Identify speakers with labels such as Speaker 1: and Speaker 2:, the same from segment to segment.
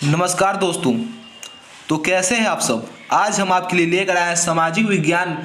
Speaker 1: नमस्कार दोस्तों। तो कैसे हैं आप सब। आज हम आपके लिए लेकर आए हैं सामाजिक विज्ञान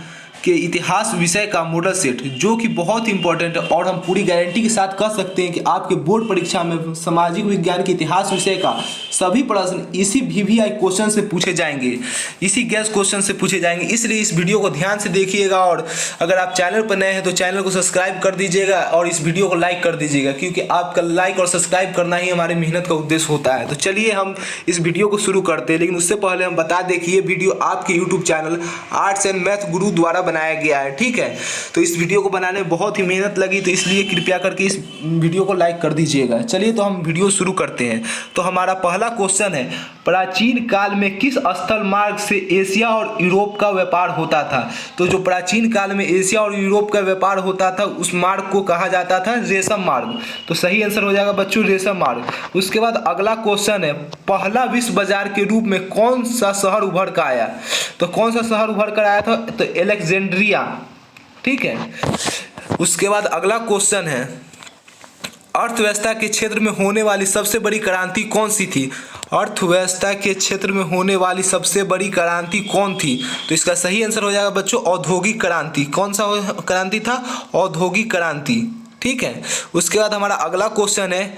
Speaker 1: के इतिहास विषय का मॉडल सेट, जो कि बहुत इंपॉर्टेंट है और हम पूरी गारंटी के साथ कह सकते हैं कि आपके बोर्ड परीक्षा में सामाजिक विज्ञान के इतिहास विषय का सभी प्रश्न इसी वीवीआई क्वेश्चन से पूछे जाएंगे, इसी गैस क्वेश्चन से पूछे जाएंगे। इसलिए इस वीडियो को ध्यान से देखिएगा और अगर आप चैनल पर नए हैं तो चैनल को सब्सक्राइब कर दीजिएगा और इस वीडियो को लाइक कर दीजिएगा, क्योंकि आपका लाइक और सब्सक्राइब करना ही हमारी मेहनत का उद्देश्य होता है। तो चलिए हम इस वीडियो को शुरू करते हैं, लेकिन उससे पहले हम बता दें कि ये वीडियो आपके YouTube channel arts and math गुरु द्वारा बनाया गया है, ठीक है। तो इस वीडियो को बनाने में बहुत ही मेहनत लगी, तो इसलिए कृपया करके इस वीडियो को लाइक कर दीजिएगा। चलिए तो हम वीडियो शुरू करते हैं। तो हमारा पहला क्वेश्चन है, प्राचीन काल में किस स्थल मार्ग से एशिया और यूरोप का व्यापार होता था। तो जो प्राचीन काल में एशिया और यूरोप का व्यापार होता था उस मार्ग को कहा जाता था रेशम मार्ग। तो सही आंसर हो जाएगा बच्चों रेशम मार्ग। उसके बाद अगला क्वेश्चन है, पहला विश्व बाजार के रूप में कौन सा शहर उभर कर आया। तो कौन सा शहर उभर कर आया था, तो एलेक्जेंड्रिया, ठीक है। उसके बाद अगला क्वेश्चन है, अर्थव्यवस्था के क्षेत्र में होने वाली सबसे बड़ी क्रांति कौन सी थी। अर्थव्यवस्था के क्षेत्र में होने वाली सबसे बड़ी क्रांति कौन थी। तो इसका सही आंसर हो जाएगा बच्चों औद्योगिक क्रांति। कौन सा क्रांति था, औद्योगिक क्रांति, ठीक है। उसके बाद हमारा अगला क्वेश्चन है,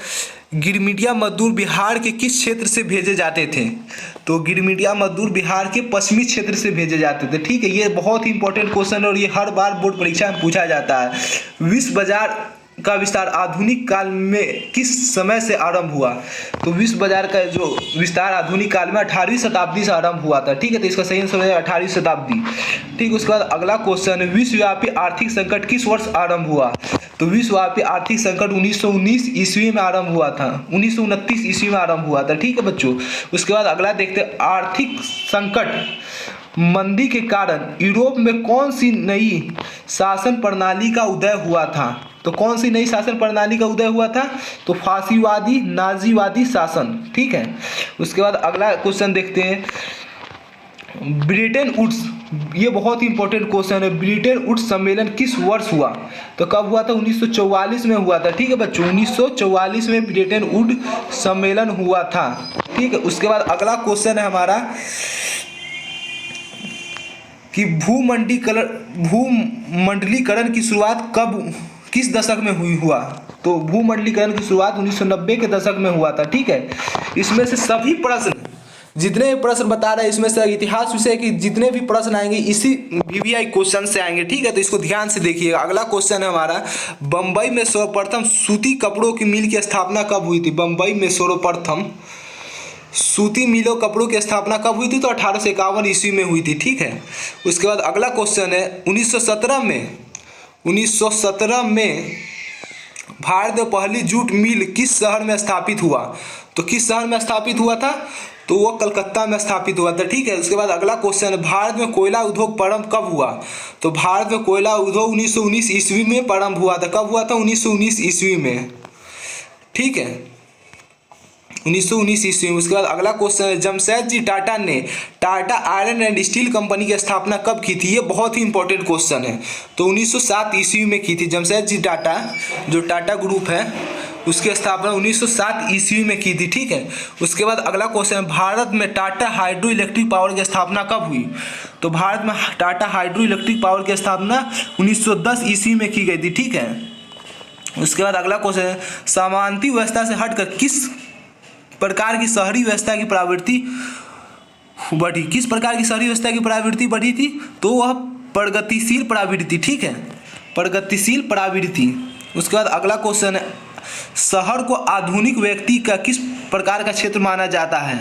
Speaker 1: गिरमिटिया मजदूर बिहार के किस क्षेत्र से भेजे जाते थे। तो गिरमिटिया मजदूर बिहार के पश्चिमी क्षेत्र से भेजे जाते थे, ठीक है। ये बहुत ही इंपॉर्टेंट क्वेश्चन है और ये हर बार बोर्ड परीक्षा में पूछा जाता है। विश्व बाजार का विस्तार आधुनिक काल में किस समय से आरंभ हुआ। तो विश्व बाजार का जो विस्तार आधुनिक काल में 18वीं शताब्दी से आरंभ हुआ था, ठीक है। तो इसका सही आंसर है 18वीं शताब्दी, ठीक। उसके बाद अगला क्वेश्चन है, विश्वव्यापी आर्थिक संकट किस वर्ष आरंभ हुआ। तो विश्वव्यापी आर्थिक संकट 1919 ईस्वी में आरंभ हुआ था, 1929 ईस्वी में आरंभ हुआ था, ठीक है बच्चों। उसके बाद अगला देखते हैं, आर्थिक संकट मंदी के कारण यूरोप में कौन सी नई शासन प्रणाली का उदय हुआ था। तो कौन सी नई शासन प्रणाली का उदय हुआ था, तो फासीवादी नाजीवादी शासन, ठीक है। उसके बाद अगला क्वेश्चन देखते हैं, ब्रिटेन वुड्स, ये बहुत ही इंपॉर्टेंट क्वेश्चन है, ब्रिटेन वुड्स सम्मेलन किस वर्ष हुआ। तो कब हुआ था, 1944 में हुआ था, ठीक है बच्चों। 1944 में ब्रिटेन वुड सम्मेलन हुआ था, ठीक है। उसके बाद अगला क्वेश्चन है हमारा कि भूमंडलीकरण की शुरुआत कब किस दशक में हुआ। तो भूमंडलीकरण की शुरुआत 1990 के दशक में हुआ था, ठीक है। इसमें से सभी प्रश्न जितने भी प्रश्न बता रहे हैं इसमें से इतिहास विषय के जितने भी प्रश्न आएंगे इसी वीवीआई क्वेश्चन से आएंगे, ठीक है। तो इसको ध्यान से देखिएगा। अगला क्वेश्चन है हमारा, बंबई में सर्वप्रथम सूती कपड़ों की मिल की स्थापना कब हुई थी। बंबई में सर्वप्रथम सूती मिलों कपड़ों की स्थापना कब हुई थी, तो 1851 ईस्वी में हुई थी, ठीक है। उसके बाद अगला क्वेश्चन है, 1917 में भारत में पहली जूट मिल किस शहर में स्थापित हुआ। तो किस शहर में स्थापित हुआ था, तो वह कलकत्ता में स्थापित हुआ था, ठीक है। उसके बाद अगला क्वेश्चन है, भारत में कोयला उद्योग प्रारंभ कब हुआ। तो भारत में कोयला उद्योग 1919 ईस्वी में प्रारंभ हुआ था। कब हुआ था, 1919 ईस्वी में, ठीक है, 1919 ईस्वी में। उसके बाद अगला क्वेश्चन है, जमशेदजी टाटा ने Tata iron and steel company की स्थापना कब की थी। ये बहुत ही इंपॉर्टेंट क्वेश्चन है। तो 1907 ईस्वी में की थी। जमशेदजी टाटा जो टाटा ग्रुप है उसकी स्थापना 1907 ईस्वी में की थी, ठीक है। उसके बाद अगला क्वेश्चन है, भारत में टाटा हाइड्रो इलेक्ट्रिक पावर की स्थापना कब हुई। तो भारत में टाटा हाइड्रो इलेक्ट्रिक पावर की स्थापना 1910 ईस्वी में की गई थी, ठीक है। उसके बाद अगला क्वेश्चन है, सामंती व्यवस्था से हटकर किस प्रकार की शहरी व्यवस्था की प्रवृत्ति बढ़ी। किस प्रकार की शहरी व्यवस्था की प्रवृत्ति बढ़ी थी, तो वह प्रगतिशील प्रवृत्ति, ठीक है, प्रगतिशील प्रवृत्ति। उसके बाद अगला क्वेश्चन है, शहर को आधुनिक व्यक्ति का किस प्रकार का क्षेत्र माना जाता है।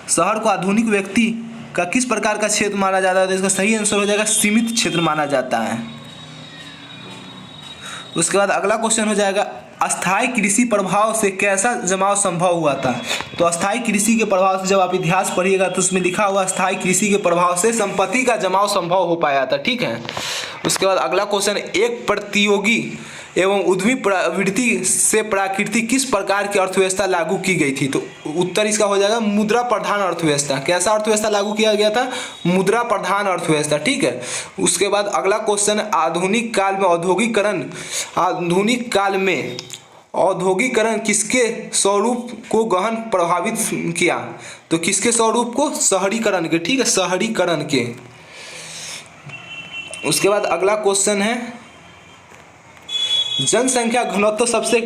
Speaker 1: शहर को आधुनिक व्यक्ति का किस प्रकार का क्षेत्र माना जाता है। तो इसका सही आंसर हो जाएगा सीमित क्षेत्र माना जाता है। उसके बाद अगला क्वेश्चन हो जाएगा, अस्थायी कृषि प्रभाव से कैसा जमाव संभव हुआ था। तो अस्थायी कृषि के प्रभाव से जब आप इतिहास पढ़िएगा तो उसमें लिखा हुआ अस्थायी कृषि के प्रभाव से संपत्ति का जमाव संभव हो पाया था, ठीक है। उसके बाद अगला क्वेश्चन, एक प्रतियोगी एवं उद्यमी प्रवृत्ति से प्राकृतिक किस प्रकार की अर्थव्यवस्था लागू की गई थी। तो उत्तर इसका हो जाएगा मुद्रा प्रधान अर्थव्यवस्था। कैसा अर्थव्यवस्था लागू किया गया था, मुद्रा प्रधान अर्थव्यवस्था, ठीक है। उसके बाद अगला क्वेश्चन, आधुनिक काल में औद्योगिकरण, आधुनिक काल में औद्योगिकरण किसके स्वरूप को गहन प्रभावित किया? तो किसके स्वरूप को? शहरीकरण के। ठीक है, शहरीकरण के। उसके बाद अगला क्वेश्चन है, जनसंख्या घनत्व सबसे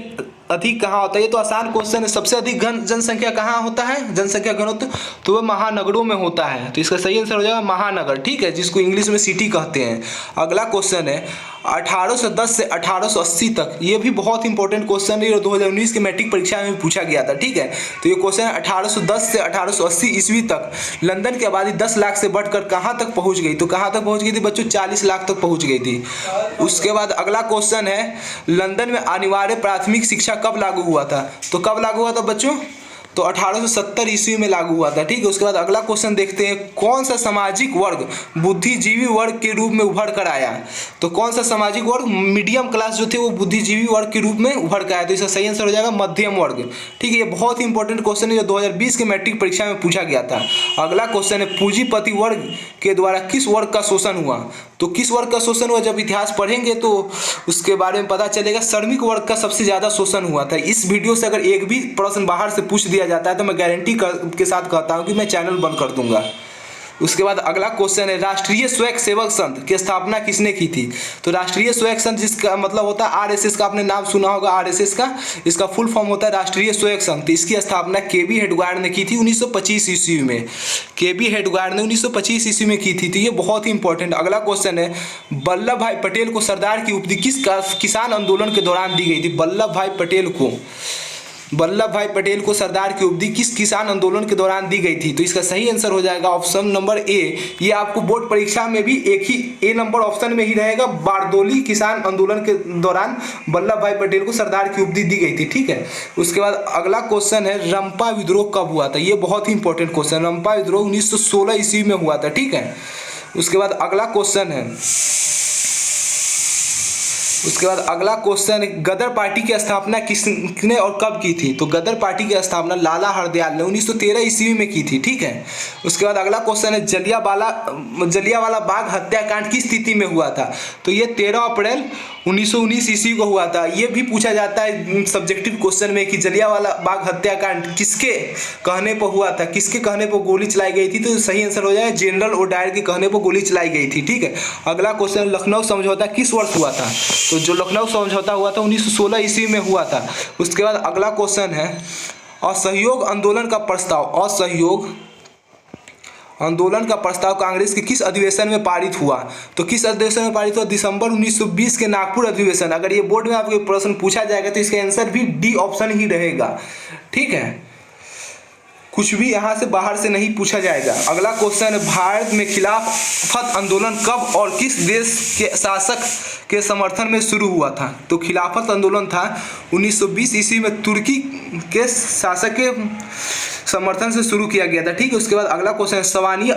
Speaker 1: अधिक कहाँ होता है? ये तो आसान क्वेश्चन है। सबसे अधिक जनसंख्या कहाँ होता है? जनसंख्या घनत्व तो वह महानगरों में होता है। तो इसका सही आंसर हो जाएगा महानगर। ठीक है, जिसको इंग्लिश में सिटी कहते हैं। अगला क्वेश्चन है 1810 से 1880 तक। ये भी बहुत इंपॉर्टेंट क्वेश्चन है और 2019 के मैट्रिक परीक्षा में पूछा गया था। ठीक है, तो ये क्वेश्चन है 1810 से 1880 ईस्वी तक लंदन की आबादी 10 लाख से बढ़कर कहाँ तक पहुँच गई? तो कहाँ तक पहुँच गई थी बच्चों? 40 लाख तक पहुँच गई थी। उसके बाद अगला क्वेश्चन है, लंदन में अनिवार्य प्राथमिक शिक्षा कब लागू हुआ था? तो कब लागू हुआ था बच्चों? तो 1870 ईस्वी में लागू हुआ था। ठीक है, उसके बाद अगला क्वेश्चन देखते हैं, कौन सा सामाजिक वर्ग बुद्धिजीवी वर्ग के रूप में उभर कर आया? तो कौन सा सामाजिक वर्ग, मीडियम क्लास जो थे वो बुद्धिजीवी वर्ग के रूप में उभर कर आया? तो इसका सही आंसर हो जाएगा मध्यम वर्ग। ठीक है, ये बहुत ही इंपॉर्टेंट क्वेश्चन है जो 2020 के मैट्रिक परीक्षा में पूछा गया था। अगला क्वेश्चन है, पूंजीपति वर्ग के द्वारा किस वर्ग का शोषण हुआ? तो किस वर्ग का शोषण हुआ? जब इतिहास पढ़ेंगे तो उसके बारे में पता चलेगा। श्रमिक वर्ग का सबसे ज्यादा शोषण हुआ था। इस वीडियो से अगर एक भी प्रश्न बाहर से पूछ दिया जाता है तो मैं गारंटी के साथ कहता हूं कि मैं चैनल बंद कर दूंगा। उसके बाद अगला क्वेश्चन है, राष्ट्रीय स्वयं सेवक संघ की स्थापना किसने की थी? तो राष्ट्रीय स्वयं संघ जिसका मतलब होता है आरएसएस का, आपने नाम सुना होगा आरएसएस का। इसका फुल फॉर्म होता है राष्ट्रीय स्वयं संघ। तो इसकी स्थापना केबी हेडगवार ने की थी 1925 ईस्वी में। केबी हेडगवार ने 1925 ईस्वी में की थी। तो ये बहुत ही इंपॉर्टेंट। अगला क्वेश्चन है, वल्लभ भाई पटेल को सरदार की उपाधि किस किसान आंदोलन के दौरान दी गई थी? वल्लभ भाई पटेल को सरदार की उपाधि किस किसान आंदोलन के दौरान दी गई थी? तो इसका सही आंसर हो जाएगा ऑप्शन नंबर ए। ये आपको बोर्ड परीक्षा में भी एक ही ए नंबर ऑप्शन में ही रहेगा। बारदोली किसान आंदोलन के दौरान वल्लभ भाई पटेल को सरदार की उपाधि दी गई थी। ठीक है, उसके बाद अगला क्वेश्चन है, रंपा विद्रोह कब हुआ था? ये बहुत ही इंपॉर्टेंट क्वेश्चन। रंपा विद्रोह 1916 ईस्वी में हुआ था। ठीक है, उसके बाद अगला क्वेश्चन है, गदर पार्टी की स्थापना किसने और कब की थी? तो गदर पार्टी की स्थापना लाला हरदयाल ने 1913 ईस्वी में की थी। ठीक है, उसके बाद अगला क्वेश्चन है, जलियांवाला बाग हत्याकांड किस स्थिति में हुआ था? तो ये 13 अप्रैल 1919 ईस्वी को हुआ था। ये भी पूछा जाता है सब्जेक्टिव क्वेश्चन में कि जलियांवाला बाग हत्याकांड किसके कहने पर हुआ था, किसके कहने पर गोली चलाई गई थी? तो सही आंसर हो जाएगा जनरल ओडायर के कहने पर गोली चलाई गई थी। ठीक है, अगला क्वेश्चन, लखनऊ समझौता किस वर्ष हुआ था? तो जो लखनऊ समझौता हुआ था 1916 ईस्वी में हुआ था। उसके बाद अगला क्वेश्चन है, असहयोग आंदोलन का प्रस्ताव, असहयोग आंदोलन का प्रस्ताव कांग्रेस के किस अधिवेशन में पारित हुआ? तो किस अधिवेशन में पारित हुआ? दिसंबर 1920 के नागपुर अधिवेशन। अगर ये बोर्ड में आपको प्रश्न पूछा जाएगा तो इसका आंसर भी डी ऑप्शन ही रहेगा। ठीक है, कुछ भी यहाँ से बाहर से नहीं पूछा जाएगा। अगला क्वेश्चन है, भारत में खिलाफत आंदोलन कब और किस देश के शासक के समर्थन में शुरू हुआ था? तो खिलाफत आंदोलन था 1920 ईस्वी में तुर्की के शासक के समर्थन से शुरू किया गया था। ठीक है, उसके बाद अगला क्वेश्चन है, सवानिया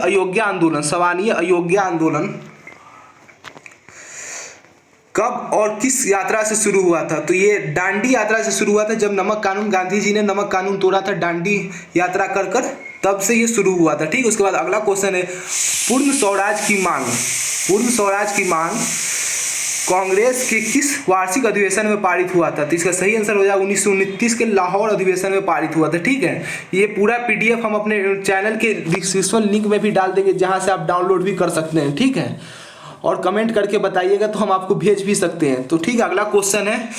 Speaker 1: अयोग्य आंदोलन कब और किस यात्रा से शुरू हुआ था? तो ये डांडी यात्रा से शुरू हुआ था। जब नमक कानून, गांधी जी ने नमक कानून तोड़ा था डांडी यात्रा कर तब से ये शुरू हुआ था। ठीक, उसके बाद अगला क्वेश्चन है, पूर्ण स्वराज की मांग कांग्रेस के किस वार्षिक अधिवेशन में पारित हुआ था? तो इसका सही आंसर हो जाएगा 1929 के लाहौर अधिवेशन में पारित हुआ था। ठीक है, ये पूरा पीडीएफ हम अपने चैनल के डिस्क्रिप्शन लिंक में भी डाल देंगे जहां से आप डाउनलोड भी कर सकते हैं। ठीक है, और कमेंट करके बताइएगा तो हम आपको भेज भी सकते हैं। तो ठीक है, अगला क्वेश्चन है,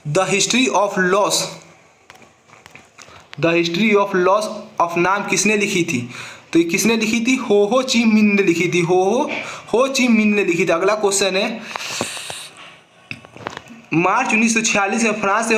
Speaker 1: the history of loss of नाम किसने लिखी थी? तो ये किसने लिखी थी? हो ची मिन ने लिखी थी। हो ची मिन ने लिखी थी। अगला क्वेश्चन है, मार्च 1946 में फ्रांस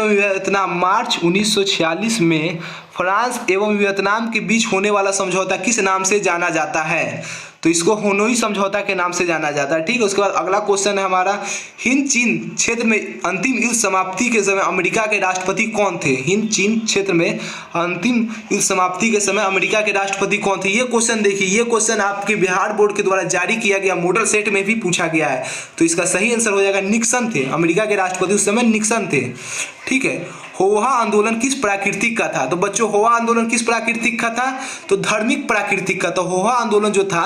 Speaker 1: एवं वियतनाम के बीच होने वाला समझौता किस नाम से जाना जाता है? तो इसको होनोई समझौता के नाम से जाना जाता है। ठीक है, उसके बाद अगला क्वेश्चन है हमारा, हिंद चीन क्षेत्र में अंतिम युद्ध समाप्ति के समय अमेरिका के राष्ट्रपति कौन थे? हिंद चीन क्षेत्र में अंतिम युद्ध समाप्ति के समय अमेरिका के राष्ट्रपति कौन थे? ये क्वेश्चन देखिए, ये क्वेश्चन आपके बिहार बोर्ड के द्वारा जारी किया गया मॉडल सेट में भी पूछा गया है। तो इसका सही आंसर हो जाएगा निक्सन थे। अमेरिका के राष्ट्रपति उस समय निक्सन थे। ठीक है, होहा आंदोलन किस प्राकृतिक का था? तो बच्चों, होहा आंदोलन किस प्राकृतिक का था? तो धार्मिक प्राकृतिक का। तो होहा आंदोलन जो था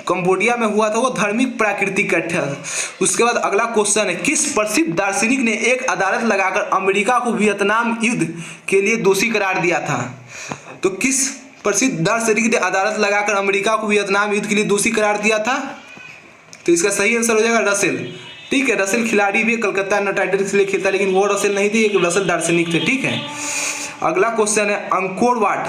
Speaker 1: कंबोडिया में हुआ था वो धार्मिक प्राकृतिक था। उसके बाद अगला क्वेश्चन है, किस प्रसिद्ध दार्शनिक ने एक अदालत लगाकर अमेरिका को वियतनाम युद्ध के लिए दोषी करार दिया था? तो किस प्रसिद्ध दार्शनिक ने अदालत लगाकर अमेरिका को वियतनाम युद्ध के लिए दोषी करार दिया था? तो इसका सही आंसर हो जाएगा रसेल। ठीक है, रसेल खिलाड़ी भी कलकत्ता नाइट राइडर्स के लिए खेलता, लेकिन वो रसेल नहीं थे, एक रसेल दार्शनिक थे। ठीक है, अगला क्वेश्चन है अंकोर वाट।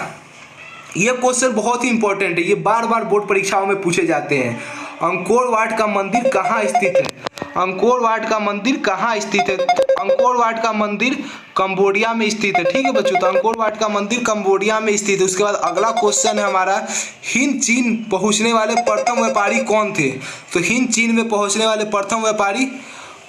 Speaker 1: ये क्वेश्चन बहुत ही इंपॉर्टेंट है, ये बार बार बोर्ड परीक्षाओं में पूछे जाते हैं। अंकोर वाट का मंदिर कहाँ स्थित है? अंकोर वाट का मंदिर कहाँ स्थित है? अंकोर वाट का मंदिर कंबोडिया में स्थित है। ठीक है बच्चों, तो अंकोर वाट का मंदिर कंबोडिया में स्थित है। उसके बाद अगला क्वेश्चन है हमारा, हिंद चीन पहुंचने वाले प्रथम व्यापारी कौन थे? तो हिंद चीन में पहुंचने वाले प्रथम व्यापारी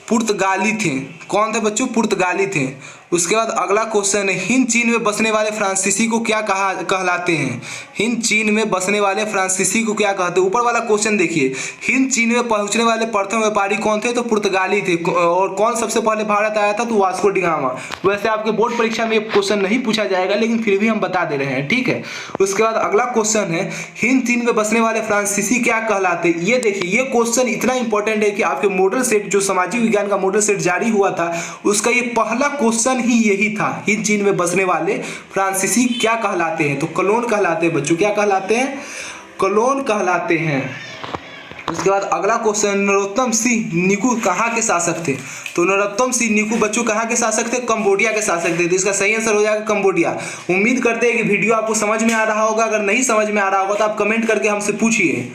Speaker 1: पुर्तगाली थे। कौन थे बच्चों? पुर्तगाली थे। उसके बाद अगला क्वेश्चन है, हिंद चीन में बसने वाले फ्रांसीसी को क्या कहलाते हैं? हिंद चीन में बसने वाले फ्रांसीसी को क्या कहते हैं? ऊपर वाला क्वेश्चन देखिए, हिंद चीन में पहुंचने वाले प्रथम व्यापारी कौन थे? तो पुर्तगाली थे। और कौन सबसे पहले भारत आया था? तो वास्को डी गामा। वैसे आपके बोर्ड परीक्षा में ये क्वेश्चन नहीं पूछा जाएगा, लेकिन फिर भी हम बता दे रहे हैं। ठीक है, उसके बाद अगला क्वेश्चन है, हिंद चीन में बसने वाले फ्रांसीसी क्या कहलाते? ये देखिए, ये क्वेश्चन इतना इंपॉर्टेंट है कि आपके मॉडल सेट जो सामाजिक विज्ञान का मॉडल सेट जारी हुआ था, उसका ये पहला क्वेश्चन ही यही था, हिंद चीन में बसने वाले फ्रांसीसी क्या कहलाते हैं? तो कलोन कहलाते हैं बच्चों। क्या कहलाते हैं? कलोन कहलाते हैं। उसके बाद अगला क्वेश्चन, नरोत्तम सिंह निकू कहाँ के शासक थे? तो नरोत्तम सिंह निकू बच्चों कहाँ के शासक थे? कंबोडिया के शासक थे। तो इसका सही आंसर हो जाएगा कंबोडिया। उम्मीद करते हैं कि वीडियो आपको समझ में आ रहा होगा। अगर नहीं समझ में आ रहा होगा तो आप कमेंट करके हमसे पूछिए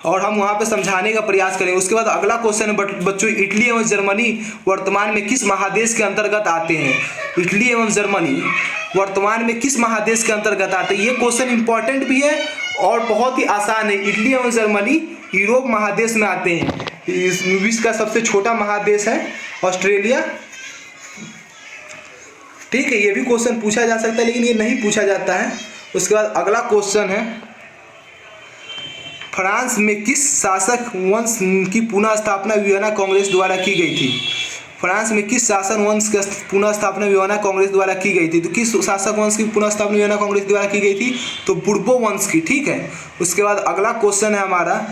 Speaker 1: और हम वहाँ पे समझाने का प्रयास करें। उसके बाद अगला क्वेश्चन है बच्चों, इटली एवं जर्मनी वर्तमान में किस महादेश के अंतर्गत आते हैं? इटली एवं जर्मनी वर्तमान में किस महादेश के अंतर्गत आते हैं? ये क्वेश्चन इंपॉर्टेंट भी है और बहुत ही आसान है। इटली एवं जर्मनी यूरोप महादेश में आते हैं। इस विश्व का सबसे छोटा महादेश है ऑस्ट्रेलिया। ठीक है, ये भी क्वेश्चन पूछा जा सकता है, लेकिन ये नहीं पूछा जाता है। उसके बाद अगला क्वेश्चन है, फ्रांस में किस शासक वंश की पुनः स्थापना वियना कांग्रेस द्वारा की गई थी? फ्रांस में किस शासन वंश की पुनः स्थापना वियना कांग्रेस द्वारा की गई थी? तो किस शासक वंश की पुनः स्थापना वियना कांग्रेस द्वारा की गई थी? तो बुर्बो वंश की। ठीक है, उसके बाद अगला क्वेश्चन है हमारा,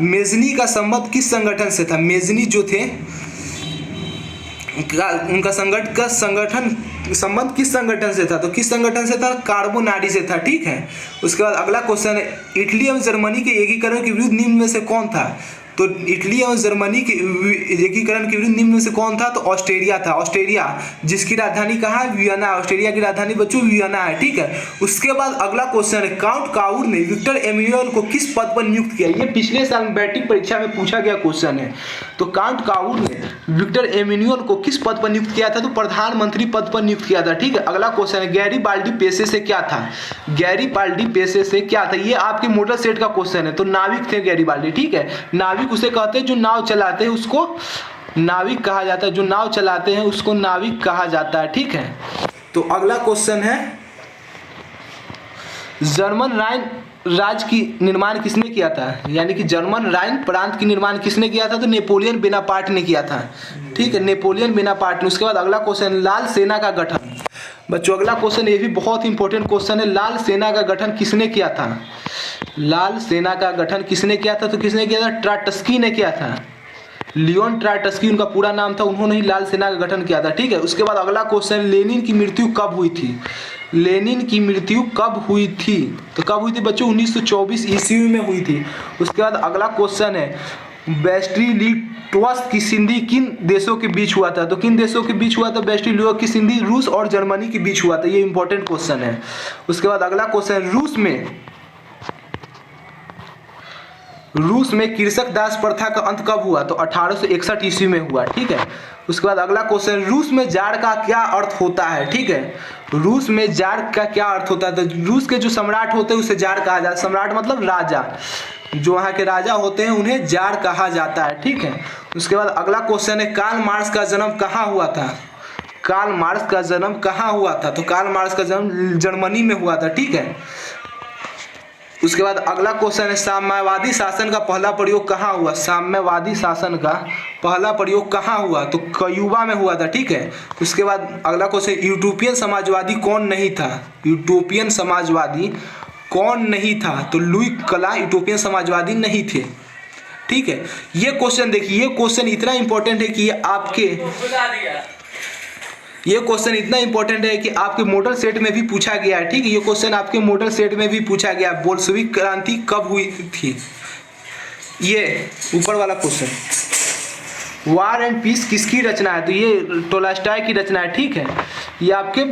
Speaker 1: मेजनी का संबंध किस संगठन से था? मेजनी जो थे उनका संगठन संबंध किस संगठन से था? तो किस संगठन से था? कार्बोनारी से था। ठीक है, उसके बाद अगला क्वेश्चन है, इटली एवं जर्मनी के एकीकरण के विरुद्ध निम्न में से कौन था? तो इटली एवं जर्मनी के एकीकरण के विरुद्ध निम्न में से कौन था? तो ऑस्ट्रेलिया था। ऑस्ट्रेलिया जिसकी राजधानी कहाँ है? वियना। ऑस्ट्रेलिया की राजधानी बच्चों वियना है। ठीक है, उसके बाद अगला क्वेश्चन है, काउंट काउर ने विक्टर एमेनुएल को किस पद पर नियुक्त किया? ये पिछले साल मैट्रिक परीक्षा में पूछा गया क्वेश्चन है। तो काउंट काउर ने विक्टर एमेनुएल को किस पद पर नियुक्त किया था? तो प्रधानमंत्री पद पर नियुक्त किया था। ठीक है, अगला क्वेश्चन है, गैरीबाल्डी पेशे से क्या था? गैरीबाल्डी पेशे से क्या था? ये आपके मॉडल सेट का क्वेश्चन है। तो नाविक थे गैरीबाल्डी। ठीक है, नाविक उसे कहते हैं जो नाव चलाते हैं, उसको नाविक कहा जाता है। जो नाव चलाते हैं उसको नाविक कहा जाता है। ठीक है, तो अगला क्वेश्चन है, जर्मन राइन राज्य की निर्माण किसने किया था? यानी कि जर्मन राइन प्रांत की निर्माण किसने किया था? तो नेपोलियन बोनापार्ट ने किया था। ठीक है, नेपोलियन बोनापार्ट ने। उसके बाद अगला क्वेश्चन, लाल सेना का गठन। बच्चों अगला क्वेश्चन ये भी बहुत इंपॉर्टेंट क्वेश्चन है, लाल सेना का गठन किसने किया था? लाल सेना का गठन किसने किया था? तो किसने किया था? ट्राटस्की ने किया था। लियोन ट्राटस्की उनका पूरा नाम था, उन्होंने ही लाल सेना का गठन किया था। ठीक है, उसके बाद अगला क्वेश्चन, लेनिन की मृत्यु कब हुई थी? लेनिन की मृत्यु कब हुई थी? तो कब हुई थी बच्चों? 1924 ईस्वी में हुई थी। उसके बाद अगला क्वेश्चन है, बेस्ट्रीलिटोव्स्क की संधि किन देशों के बीच हुआ था? तो किन देशों के बीच हुआ था बेस्ट्रीलिटोव्स्क की संधि? रूस और जर्मनी के बीच हुआ था। ये इंपॉर्टेंट क्वेश्चन है। उसके बाद अगला क्वेश्चन, रूस में कृषक दास प्रथा का अंत कब हुआ? तो 1861 ईस्वी में हुआ। ठीक है, उसके बाद अगला क्वेश्चन, रूस में जार का क्या अर्थ होता है? ठीक है, रूस में जार का क्या अर्थ होता है? तो रूस के जो सम्राट होते हैं उसे जार कहा जाता है। सम्राट मतलब राजा, जो वहाँ के राजा होते हैं उन्हें जार कहा जाता है। ठीक है, उसके बाद अगला क्वेश्चन है, कार्ल मार्क्स का जन्म कहाँ हुआ था? कार्ल मार्क्स का जन्म कहाँ हुआ था? तो कार्ल मार्क्स का जन्म जर्मनी में हुआ था। ठीक है, उसके बाद अगला क्वेश्चन है, साम्यवादी शासन का पहला प्रयोग कहाँ हुआ? साम्यवादी शासन का पहला प्रयोग कहाँ हुआ? तो क्यूबा में हुआ था। ठीक है, उसके बाद अगला क्वेश्चन, यूटोपियन समाजवादी कौन नहीं था? यूटोपियन समाजवादी कौन नहीं था? तो लुई कला यूटोपियन समाजवादी नहीं थे। ठीक है, ये क्वेश्चन देखिए, ये क्वेश्चन इतना इंपॉर्टेंट है कि ये क्वेश्चन इतना इंपॉर्टेंट है कि आपके मॉडल सेट में भी पूछा गया है। ठीक है, ये क्वेश्चन आपके मॉडल सेट में भी पूछा गया। बोल्शेविक क्रांति कब हुई थी? ये ऊपर वाला क्वेश्चन, वार एंड पीस किसकी रचना है? तो ये टोल्स्टॉय की रचना है। ठीक है, ये आपके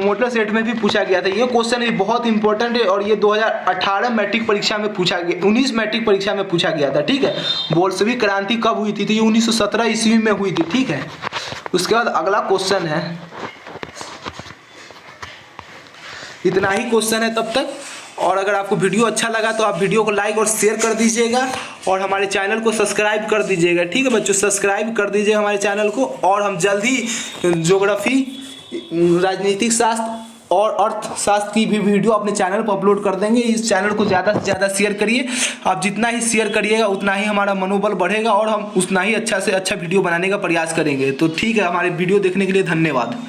Speaker 1: मॉडल सेट में भी पूछा गया था। ये क्वेश्चन भी बहुत इंपॉर्टेंट है और ये 2018 मैट्रिक परीक्षा में पूछा गया, 19 मैट्रिक परीक्षा में पूछा गया था। ठीक है, बोल्शेविक क्रांति कब हुई थी? तो ये 1917 ईस्वी में हुई थी। ठीक है, उसके बाद अगला क्वेश्चन है, इतना ही क्वेश्चन है तब तक। और अगर आपको वीडियो अच्छा लगा तो आप वीडियो को लाइक और शेयर कर दीजिएगा और हमारे चैनल को सब्सक्राइब कर दीजिएगा। ठीक है बच्चों, सब्सक्राइब कर दीजिए हमारे चैनल को। और हम जल्द ही ज्योग्राफी, राजनीतिक शास्त्र और अर्थशास्त्र की भी वीडियो अपने चैनल पर अपलोड कर देंगे। इस चैनल को ज़्यादा से ज़्यादा शेयर करिए। आप जितना ही शेयर करिएगा उतना ही हमारा मनोबल बढ़ेगा और हम उतना ही अच्छा से अच्छा वीडियो बनाने का प्रयास करेंगे। तो ठीक है, हमारे वीडियो देखने के लिए धन्यवाद।